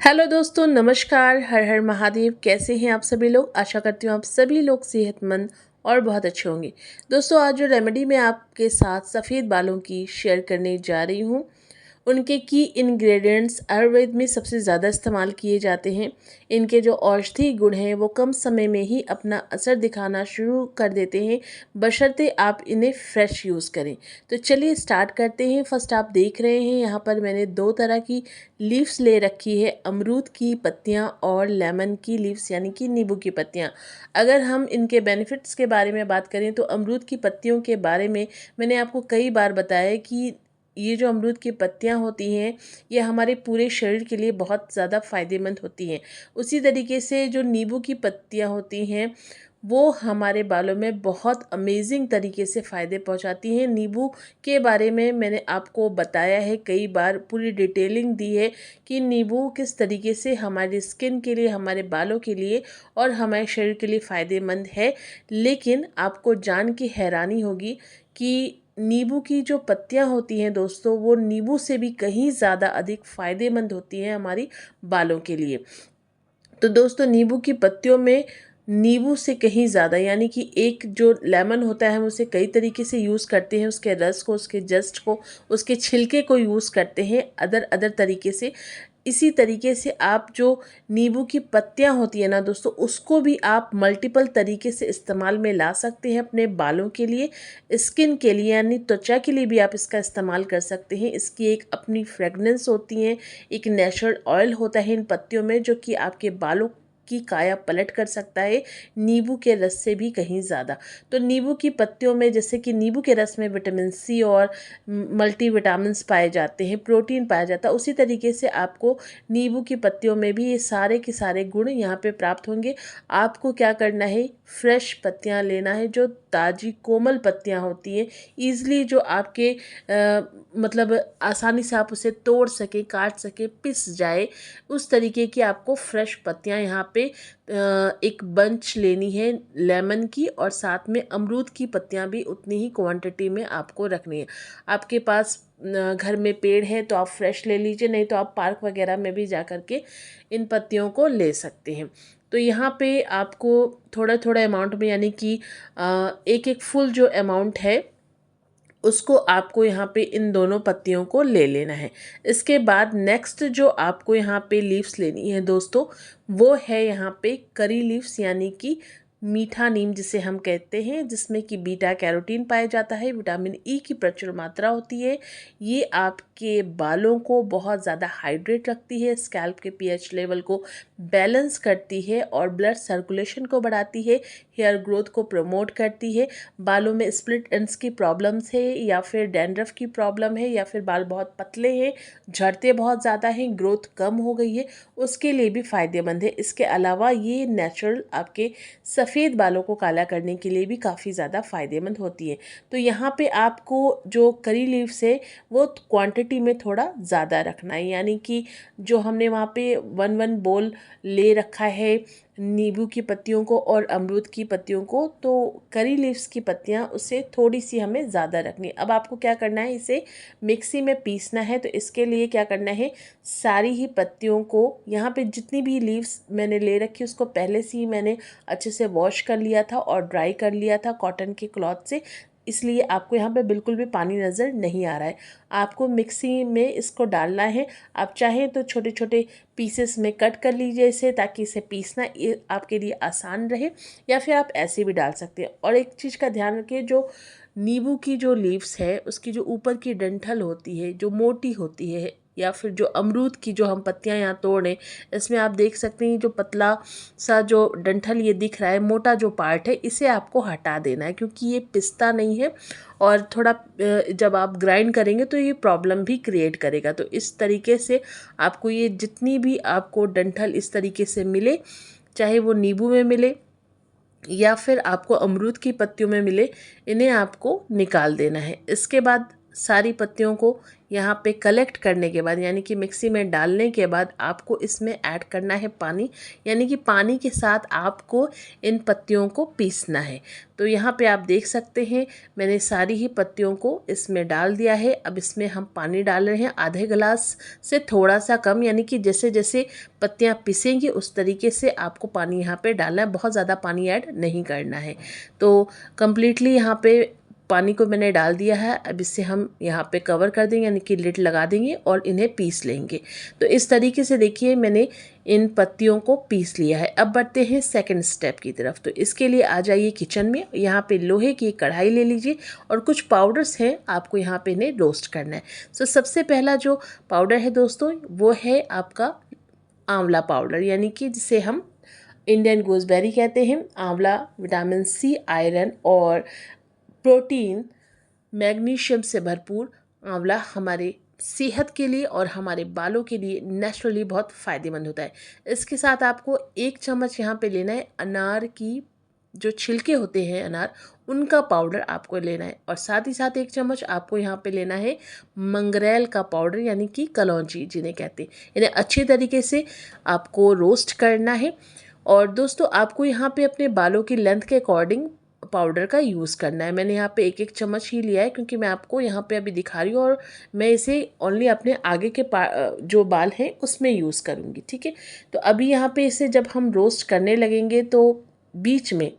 Hello दोस्तों, नमस्कार। हर हर महादेव। कैसे हैं आप सभी लोग? आशा करती हूँ आप सभी लोग सेहतमंद और बहुत अच्छे होंगे। दोस्तों, आज जो रेमेडी मैं आपके साथ सफ़ेद बालों की शेयर करने जा रही हूँ, उनके की इंग्रेडिएंट्स आयुर्वेद में सबसे ज़्यादा इस्तेमाल किए जाते हैं। इनके जो औषधि गुण हैं वो कम समय में ही अपना असर दिखाना शुरू कर देते हैं, बशर्ते आप इन्हें फ्रेश यूज़ करें। तो चलिए स्टार्ट करते हैं। फर्स्ट आप देख रहे हैं यहाँ पर मैंने दो तरह की लीव्स ले रखी है, अमरूद की पत्तियाँ और लेमन की लीव्स यानी कि नींबू की पत्तियाँ। अगर हम इनके बेनिफिट्स के बारे में बात करें तो अमरूद की पत्तियों के बारे में मैंने आपको कई बार बताया है कि ये जो अमरूद की पत्तियाँ होती हैं ये हमारे पूरे शरीर के लिए बहुत ज़्यादा फ़ायदेमंद होती हैं। उसी तरीके से जो नींबू की पत्तियाँ होती हैं वो हमारे बालों में बहुत अमेजिंग तरीके से फ़ायदे पहुंचाती हैं। नींबू के बारे में मैंने आपको बताया है कई बार, पूरी डिटेलिंग दी है कि नींबू किस तरीके से हमारी स्किन के लिए, हमारे बालों के लिए और हमारे शरीर के लिए फ़ायदेमंद है। लेकिन आपको जान के हैरानी होगी कि नींबू की जो पत्तियां होती हैं दोस्तों, वो नींबू से भी कहीं ज़्यादा अधिक फ़ायदेमंद होती हैं हमारी बालों के लिए। तो दोस्तों, नींबू की पत्तियों में नींबू से कहीं ज़्यादा, यानी कि एक जो लेमन होता है हम उसे कई तरीके से यूज़ करते हैं, उसके रस को, उसके जस्ट को, उसके छिलके को यूज़ करते हैं अदर अदर तरीके से। इसी तरीके से आप जो नींबू की पत्तियां होती है ना दोस्तों, उसको भी आप मल्टीपल तरीके से इस्तेमाल में ला सकते हैं अपने बालों के लिए, स्किन के लिए यानी त्वचा के लिए भी आप इसका इस्तेमाल कर सकते हैं। इसकी एक अपनी फ्रेगनेंस होती है, एक नेचुरल ऑयल होता है इन पत्तियों में जो कि आपके बालों की काया पलट कर सकता है नींबू के रस से भी कहीं ज़्यादा। तो नींबू की पत्तियों में, जैसे कि नींबू के रस में विटामिन सी और मल्टी विटामिन्स पाए जाते हैं, प्रोटीन पाया जाता है, उसी तरीके से आपको नींबू की पत्तियों में भी ये सारे के सारे गुण यहाँ पे प्राप्त होंगे। आपको क्या करना है, फ्रेश पत्तियाँ लेना है, जो ताज़ी कोमल पत्तियाँ होती हैं, ईज़िली जो आपके मतलब आसानी से आप उसे तोड़ सके, काट सके, पिस जाए, उस तरीके की आपको फ्रेश पत्तियाँ यहाँ पे एक बंच लेनी है लेमन की, और साथ में अमरूद की पत्तियाँ भी उतनी ही क्वांटिटी में आपको रखनी है। आपके पास घर में पेड़ है तो आप फ्रेश ले लीजिए, नहीं तो आप पार्क वगैरह में भी जा कर के इन पत्तियों को ले सकते हैं। तो यहाँ पे आपको थोड़ा थोड़ा अमाउंट में, यानी कि एक एक फुल जो अमाउंट है उसको आपको यहाँ पे इन दोनों पत्तियों को ले लेना है। इसके बाद नेक्स्ट जो आपको यहाँ पे लीव्स लेनी है दोस्तों, वो है यहाँ पे करी लीव्स यानी कि मीठा नीम जिसे हम कहते हैं, जिसमें कि बीटा कैरोटीन पाया जाता है, विटामिन ई की प्रचुर मात्रा होती है। ये आपके बालों को बहुत ज़्यादा हाइड्रेट रखती है, स्कैल्प के पीएच लेवल को बैलेंस करती है और ब्लड सर्कुलेशन को बढ़ाती है, हेयर ग्रोथ को प्रमोट करती है। बालों में स्प्लिट एंड्स की प्रॉब्लम्स है या फिर डैंड्रफ की प्रॉब्लम है या फिर बाल बहुत पतले हैं, झड़ते बहुत ज़्यादा हैं, ग्रोथ कम हो गई है, उसके लिए भी फ़ायदेमंद है। इसके अलावा ये नेचुरल आपके सफ़ेद बालों को काला करने के लिए भी काफ़ी ज़्यादा फ़ायदेमंद होती है। तो यहाँ पे आपको जो करी लीव्स है वो क्वांटिटी में थोड़ा ज़्यादा रखना है, यानी कि जो हमने वहाँ पे 1 बोल ले रखा है नींबू की पत्तियों को और अमरूद की पत्तियों को, तो करी लीव्स की पत्तियाँ उससे थोड़ी सी हमें ज़्यादा रखनी है। अब आपको क्या करना है, इसे मिक्सी में पीसना है। तो इसके लिए क्या करना है, सारी ही पत्तियों को, यहाँ पे जितनी भी लीव्स मैंने ले रखी उसको पहले से ही मैंने अच्छे से वॉश कर लिया था और ड्राई कर लिया था कॉटन के क्लॉथ से, इसलिए आपको यहाँ पे बिल्कुल भी पानी नज़र नहीं आ रहा है। आपको मिक्सी में इसको डालना है। आप चाहें तो छोटे छोटे पीसेस में कट कर लीजिए इसे, ताकि इसे पीसना ये आपके लिए आसान रहे, या फिर आप ऐसे भी डाल सकते हैं। और एक चीज़ का ध्यान रखिए, जो नींबू की जो लीव्स है उसकी जो ऊपर की डंठल होती है जो मोटी होती है, या फिर जो अमरूद की जो हम पत्तियां यहाँ तोड़ रहे हैं, इसमें आप देख सकते हैं जो पतला सा जो डंठल ये दिख रहा है, मोटा जो पार्ट है, इसे आपको हटा देना है, क्योंकि ये पिसता नहीं है और थोड़ा जब आप ग्राइंड करेंगे तो ये प्रॉब्लम भी क्रिएट करेगा। तो इस तरीके से आपको ये जितनी भी आपको डंठल इस तरीके से मिले, चाहे वो नींबू में मिले या फिर आपको अमरूद की पत्तियों में मिले, इन्हें आपको निकाल देना है। इसके बाद सारी पत्तियों को यहाँ पे कलेक्ट करने के बाद यानी कि मिक्सी में डालने के बाद आपको इसमें ऐड करना है पानी, यानी कि पानी के साथ आपको इन पत्तियों को पीसना है। तो यहाँ पे आप देख सकते हैं मैंने सारी ही पत्तियों को इसमें डाल दिया है। अब इसमें हम पानी डाल रहे हैं आधे गिलास से थोड़ा सा कम, यानी कि जैसे जैसे पत्तियाँ पिसेंगी उस तरीके से आपको पानी यहाँ पे डालना है, बहुत ज़्यादा पानी ऐड नहीं करना है। तो कम्प्लीटली यहाँ पे पानी को मैंने डाल दिया है। अब इससे हम यहाँ पे कवर कर देंगे, यानी कि लिड लगा देंगे और इन्हें पीस लेंगे। तो इस तरीके से देखिए मैंने इन पत्तियों को पीस लिया है। अब बढ़ते हैं सेकंड स्टेप की तरफ। तो इसके लिए आ जाइए किचन में, यहाँ पे लोहे की कढ़ाई ले लीजिए और कुछ पाउडर्स हैं, आपको यहाँ पे इन्हें रोस्ट करना है। तो सबसे पहला जो पाउडर है दोस्तों वो है आपका आंवला पाउडर, यानी कि जिसे हम इंडियन गूसबेरी कहते हैं। आंवला विटामिन सी, आयरन और प्रोटीन, मैग्नीशियम से भरपूर आंवला हमारे सेहत के लिए और हमारे बालों के लिए नेचुरली बहुत फ़ायदेमंद होता है। इसके साथ आपको 1 चम्मच यहाँ पे लेना है अनार की जो छिलके होते हैं अनार, उनका पाउडर आपको लेना है। और साथ ही साथ 1 चम्मच आपको यहाँ पे लेना है मंगरेल का पाउडर, यानी कि कलौंजी जिन्हें कहते हैं। इन्हें अच्छे तरीके से आपको रोस्ट करना है। और दोस्तों आपको यहाँ पे अपने बालों की लेंथ के अकॉर्डिंग पाउडर का यूज़ करना है। मैंने यहाँ पे 1-1 चम्मच ही लिया है क्योंकि मैं आपको यहाँ पे अभी दिखा रही हूँ और मैं इसे ओनली अपने आगे के जो बाल हैं उसमें यूज़ करूँगी, ठीक है। तो अभी यहाँ पे इसे जब हम रोस्ट करने लगेंगे तो बीच में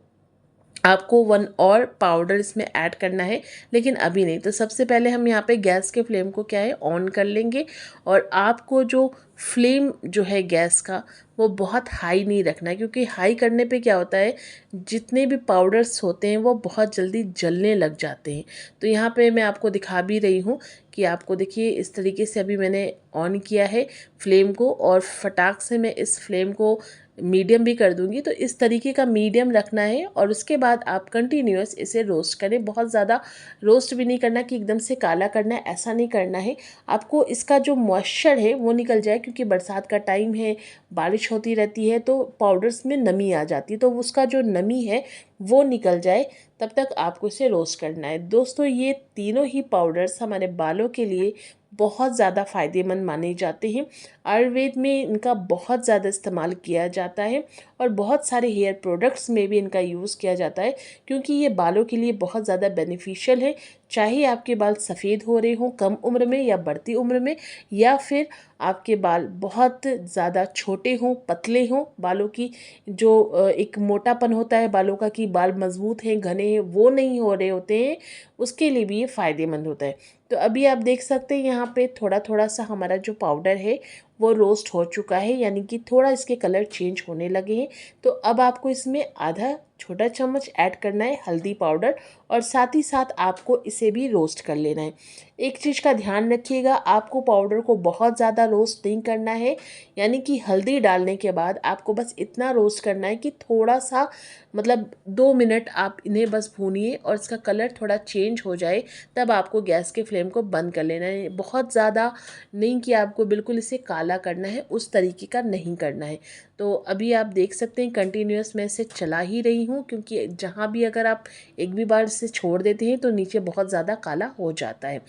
आपको 1 और पाउडर इसमें ऐड करना है, लेकिन अभी नहीं। तो सबसे पहले हम यहाँ पे गैस के फ्लेम को क्या है ऑन कर लेंगे। और आपको जो फ्लेम जो है गैस का वो बहुत हाई नहीं रखना है, क्योंकि हाई करने पे क्या होता है जितने भी पाउडर्स होते हैं वो बहुत जल्दी जलने लग जाते हैं। तो यहाँ पे मैं आपको दिखा भी रही हूँ कि आपको देखिए इस तरीके से अभी मैंने ऑन किया है फ्लेम को और फटाक से मैं इस फ्लेम को मीडियम भी कर दूंगी। तो इस तरीके का मीडियम रखना है और उसके बाद आप कंटिन्यूअस इसे रोस्ट करें। बहुत ज़्यादा रोस्ट भी नहीं करना कि एकदम से काला करना है, ऐसा नहीं करना है। आपको इसका जो मॉइस्चर है वो निकल जाए, क्योंकि बरसात का टाइम है, बारिश होती रहती है तो पाउडर्स में नमी आ जाती है, तो उसका जो नमी है वो निकल जाए तब तक आपको इसे रोस्ट करना है। दोस्तों ये तीनों ही पाउडर्स हमारे बालों के लिए बहुत ज़्यादा फ़ायदेमंद माने जाते हैं। आयुर्वेद में इनका बहुत ज़्यादा इस्तेमाल किया जाता है और बहुत सारे हेयर प्रोडक्ट्स में भी इनका यूज़ किया जाता है, क्योंकि ये बालों के लिए बहुत ज़्यादा बेनिफिशियल है। चाहे आपके बाल सफ़ेद हो रहे हों कम उम्र में या बढ़ती उम्र में, या फिर आपके बाल बहुत ज़्यादा छोटे हों, पतले हों, बालों की जो एक मोटापन होता है बालों का कि बाल मज़बूत हैं, घने हैं, वो नहीं हो रहे होते हैं, उसके लिए भी ये फ़ायदेमंद होता है। तो अभी आप देख सकते हैं यहाँ पे थोड़ा थोड़ा सा हमारा जो पाउडर है वो रोस्ट हो चुका है, यानी कि थोड़ा इसके कलर चेंज होने लगे हैं। तो अब आपको इसमें आधा छोटा चम्मच ऐड करना है हल्दी पाउडर और साथ ही साथ आपको इसे भी रोस्ट कर लेना है। एक चीज़ का ध्यान रखिएगा, आपको पाउडर को बहुत ज़्यादा रोस्ट नहीं करना है, यानी कि हल्दी डालने के बाद आपको बस इतना रोस्ट करना है कि थोड़ा सा मतलब 2 मिनट आप इन्हें बस भूनिए और इसका कलर थोड़ा चेंज हो जाए, तब आपको गैस के फ्लेम को बंद कर लेना है। बहुत ज़्यादा नहीं कि आपको बिल्कुल इसे काला करना है, उस तरीके का नहीं करना है। तो अभी आप देख सकते हैं कंटिन्यूअस मैं इसे चला ही रही हूँ, क्योंकि जहाँ भी अगर आप एक भी बार इसे छोड़ देते हैं तो नीचे बहुत ज़्यादा काला हो जाता है।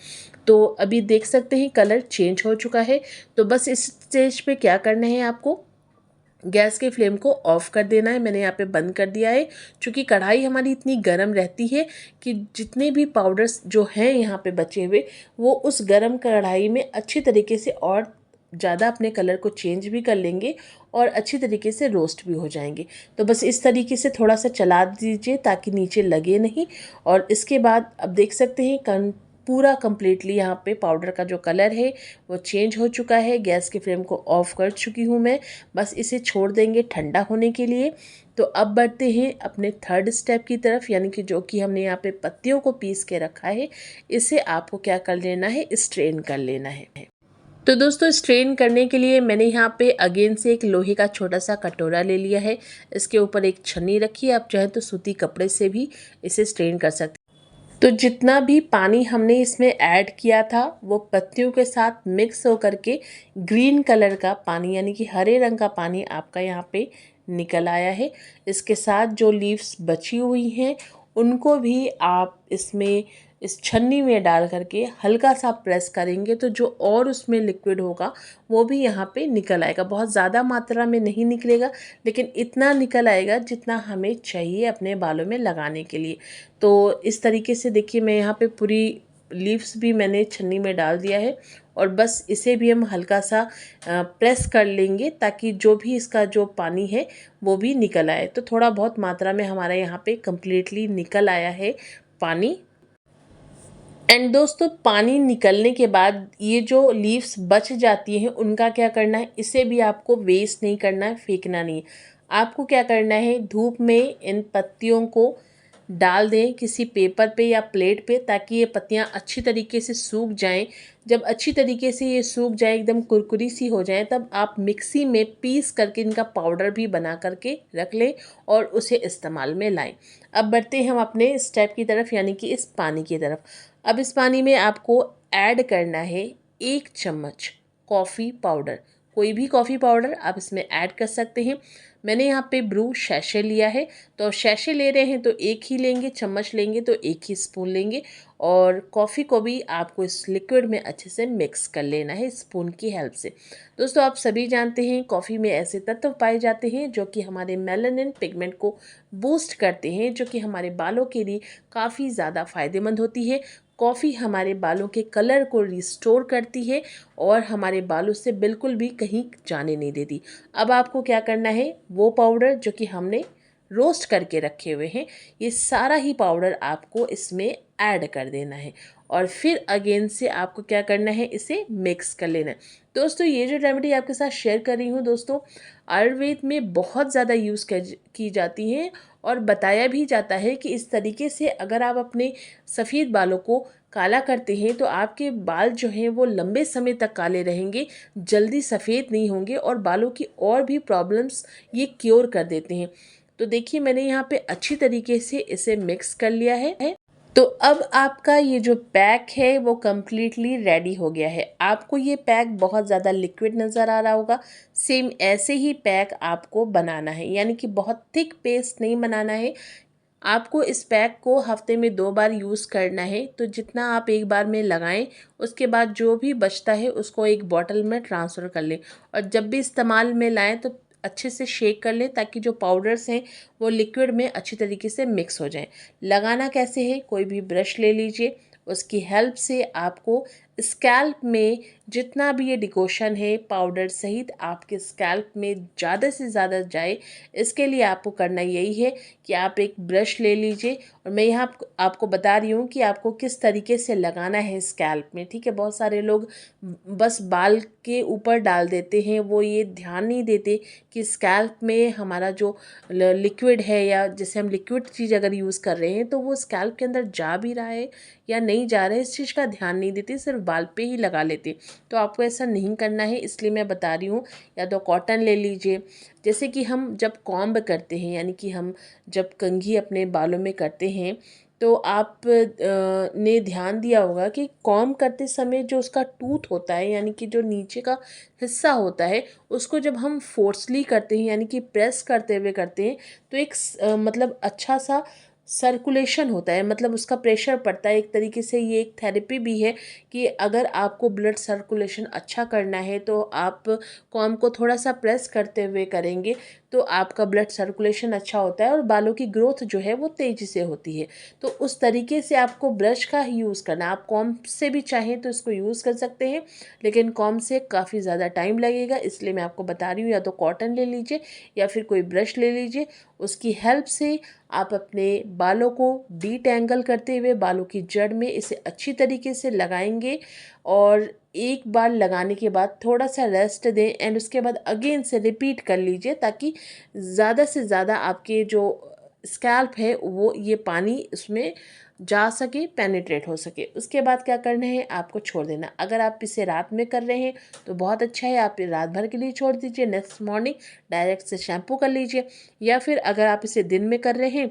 तो अभी देख सकते हैं कलर चेंज हो चुका है। तो बस इस स्टेज पे क्या करना है, आपको गैस के फ्लेम को ऑफ़ कर देना है। मैंने यहाँ पे बंद कर दिया है, क्योंकि कढ़ाई हमारी इतनी गर्म रहती है कि जितने भी पाउडर्स जो हैं यहाँ पे बचे हुए वो उस गर्म कढ़ाई में अच्छी तरीके से और ज़्यादा अपने कलर को चेंज भी कर लेंगे और अच्छी तरीके से रोस्ट भी हो जाएंगे। तो बस इस तरीके से थोड़ा सा चला दीजिए ताकि नीचे लगे नहीं। और इसके बाद अब देख सकते हैं पूरा कम्प्लीटली यहाँ पे पाउडर का जो कलर है वो चेंज हो चुका है। गैस के फ्लेम को ऑफ़ कर चुकी हूँ मैं, बस इसे छोड़ देंगे ठंडा होने के लिए। तो अब बढ़ते हैं अपने थर्ड स्टेप की तरफ, यानी कि जो कि हमने यहाँ पे पत्तियों को पीस के रखा है, इसे आपको क्या कर लेना है, स्ट्रेन कर लेना है। तो दोस्तों स्ट्रेन करने के लिए मैंने यहाँ पे अगेन से एक लोहे का छोटा सा कटोरा ले लिया है। इसके ऊपर एक छन्नी रखी है, आप चाहे तो सूती कपड़े से भी इसे स्ट्रेन कर सकते हैं। तो जितना भी पानी हमने इसमें ऐड किया था वो पत्तियों के साथ मिक्स होकर के ग्रीन कलर का पानी, यानी कि हरे रंग का पानी आपका यहाँ पे निकल आया है। इसके साथ जो लीव्स बची हुई हैं उनको भी आप इसमें इस छन्नी में डाल करके हल्का सा प्रेस करेंगे तो जो और उसमें लिक्विड होगा वो भी यहाँ पे निकल आएगा। बहुत ज़्यादा मात्रा में नहीं निकलेगा, लेकिन इतना निकल आएगा जितना हमें चाहिए अपने बालों में लगाने के लिए। तो इस तरीके से देखिए मैं यहाँ पे पूरी लीव्स भी मैंने छन्नी में डाल दिया है और बस इसे भी हम हल्का सा प्रेस कर लेंगे ताकि जो भी इसका जो पानी है वो भी निकल आए। तो थोड़ा बहुत मात्रा में हमारा यहाँ पे कम्प्लीटली निकल आया है पानी। एंड दोस्तों, पानी निकलने के बाद ये जो लीव्स बच जाती हैं उनका क्या करना है, इसे भी आपको वेस्ट नहीं करना है, फेंकना नहीं है। आपको क्या करना है, धूप में इन पत्तियों को डाल दें किसी पेपर पे या प्लेट पे, ताकि ये पत्तियाँ अच्छी तरीके से सूख जाएं। जब अच्छी तरीके से ये सूख जाए, एकदम कुरकुरी सी हो जाए, तब आप मिक्सी में पीस करके इनका पाउडर भी बना करके रख लें और उसे इस्तेमाल में लाएं। अब बढ़ते हैं हम अपने स्टेप की तरफ, यानी कि इस पानी की तरफ। अब इस पानी में आपको ऐड करना है 1 चम्मच कॉफ़ी पाउडर। कोई भी कॉफ़ी पाउडर आप इसमें ऐड कर सकते हैं। मैंने यहाँ पे ब्रू शैशे लिया है, तो शैशे ले रहे हैं तो एक ही लेंगे, चम्मच लेंगे तो एक ही स्पून लेंगे। और कॉफ़ी को भी आपको इस लिक्विड में अच्छे से मिक्स कर लेना है स्पून की हेल्प से। दोस्तों, आप सभी जानते हैं कॉफ़ी में ऐसे तत्व पाए जाते हैं जो कि हमारे मेलानिन पिगमेंट को बूस्ट करते हैं, जो कि हमारे बालों के लिए काफ़ी ज़्यादा फ़ायदेमंद होती है। कॉफ़ी हमारे बालों के कलर को रिस्टोर करती है और हमारे बालों से बिल्कुल भी कहीं जाने नहीं देती। अब आपको क्या करना है, वो पाउडर जो कि हमने रोस्ट करके रखे हुए हैं, ये सारा ही पाउडर आपको इसमें ऐड कर देना है और फिर अगेन से आपको क्या करना है, इसे मिक्स कर लेना है। दोस्तों, ये जो रेमेडी आपके साथ शेयर कर रही हूँ दोस्तों, आयुर्वेद में बहुत ज़्यादा यूज़ की जाती हैं और बताया भी जाता है कि इस तरीके से अगर आप अपने सफ़ेद बालों को काला करते हैं तो आपके बाल जो हैं वो लंबे समय तक काले रहेंगे, जल्दी सफ़ेद नहीं होंगे और बालों की और भी प्रॉब्लम्स ये क्योर कर देते हैं। तो देखिए मैंने यहाँ पे अच्छी तरीके से इसे मिक्स कर लिया है। तो अब आपका ये जो पैक है वो कम्प्लीटली रेडी हो गया है। आपको ये पैक बहुत ज़्यादा लिक्विड नज़र आ रहा होगा, सेम ऐसे ही पैक आपको बनाना है, यानी कि बहुत थिक पेस्ट नहीं बनाना है। आपको इस पैक को हफ्ते में 2 बार यूज़ करना है। तो जितना आप एक बार में लगाएं, उसके बाद जो भी बचता है उसको एक बॉटल में ट्रांसफ़र कर लें और जब भी इस्तेमाल में लाएं तो अच्छे से शेक कर लें ताकि जो पाउडर्स हैं वो लिक्विड में अच्छी तरीके से मिक्स हो जाएं। लगाना कैसे है, कोई भी ब्रश ले लीजिए, उसकी हेल्प से आपको स्कैल्प में जितना भी ये डिकोशन है पाउडर सहित आपके स्कैल्प में ज़्यादा से ज़्यादा जाए, इसके लिए आपको करना यही है कि आप एक ब्रश ले लीजिए और मैं यहाँ आपको बता रही हूँ कि आपको किस तरीके से लगाना है स्कैल्प में, ठीक है। बहुत सारे लोग बस बाल के ऊपर डाल देते हैं, वो ये ध्यान नहीं देते कि स्कैल्प में हमारा जो लिक्विड है या जैसे हम लिक्विड चीज़ अगर यूज़ कर रहे हैं तो वो स्कैल्प के अंदर जा भी रहा है या नहीं जा रहा है, इस चीज़ का ध्यान नहीं देते, सिर्फ बाल पे ही लगा लेते। तो आपको ऐसा नहीं करना है, इसलिए मैं बता रही हूँ। या तो कॉटन ले लीजिए, जैसे कि हम जब कॉम्ब करते हैं, यानी कि हम जब कंघी अपने बालों में करते हैं, तो आप ने ध्यान दिया होगा कि कॉम्ब करते समय जो उसका टूथ होता है, यानी कि जो नीचे का हिस्सा होता है, उसको जब हम फोर्सली करते हैं यानी कि प्रेस करते हुए करते हैं तो एक मतलब अच्छा सा सर्कुलेशन होता है, मतलब उसका प्रेशर पड़ता है। एक तरीके से ये एक थेरेपी भी है कि अगर आपको ब्लड सर्कुलेशन अच्छा करना है तो आप कॉम्ब को थोड़ा सा प्रेस करते हुए करेंगे तो आपका ब्लड सर्कुलेशन अच्छा होता है और बालों की ग्रोथ जो है वो तेज़ी से होती है। तो उस तरीके से आपको ब्रश का ही यूज़ करना है। आप कॉम्ब से भी चाहें तो इसको यूज़ कर सकते हैं, लेकिन कॉम्ब से काफ़ी ज़्यादा टाइम लगेगा, इसलिए मैं आपको बता रही हूँ या तो कॉटन ले लीजिए या फिर कोई ब्रश ले लीजिए। उसकी हेल्प से आप अपने बालों को डीटैंगल करते हुए बालों की जड़ में इसे अच्छी तरीके से लगाएंगे और एक बार लगाने के बाद थोड़ा सा रेस्ट दें एंड उसके बाद अगेन से रिपीट कर लीजिए ताकि ज़्यादा से ज़्यादा आपके जो स्कैल्प है वो ये पानी उसमें जा सके, पेनिट्रेट हो सके। उसके बाद क्या करना है, आपको छोड़ देना। अगर आप इसे रात में कर रहे हैं तो बहुत अच्छा है, आप रात भर के लिए छोड़ दीजिए, नेक्स्ट मॉर्निंग डायरेक्ट से शैम्पू कर लीजिए। या फिर अगर आप इसे दिन में कर रहे हैं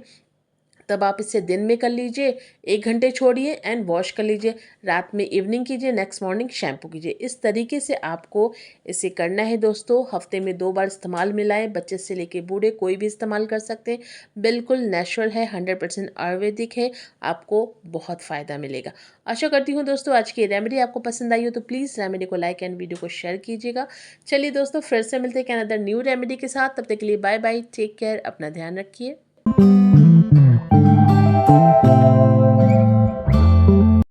तब आप इसे दिन में कर लीजिए, 1 घंटे छोड़िए एंड वॉश कर लीजिए, रात में इवनिंग कीजिए, नेक्स्ट मॉर्निंग शैम्पू कीजिए। इस तरीके से आपको इसे करना है दोस्तों। हफ्ते में 2 बार इस्तेमाल में लाएं, बच्चे से लेके बूढ़े कोई भी इस्तेमाल कर सकते हैं। बिल्कुल नेचुरल है, 100% आयुर्वेदिक है, आपको बहुत फ़ायदा मिलेगा। आशा करती हूँ दोस्तों आज की रेमेडी आपको पसंद आई हो तो प्लीज़ रेमेडी को लाइक एंड वीडियो को शेयर कीजिएगा। चलिए दोस्तों फिर से मिलते हैं अनदर न्यू रेमेडी के साथ, तब तक के लिए बाय बाय, टेक केयर, अपना ध्यान रखिए।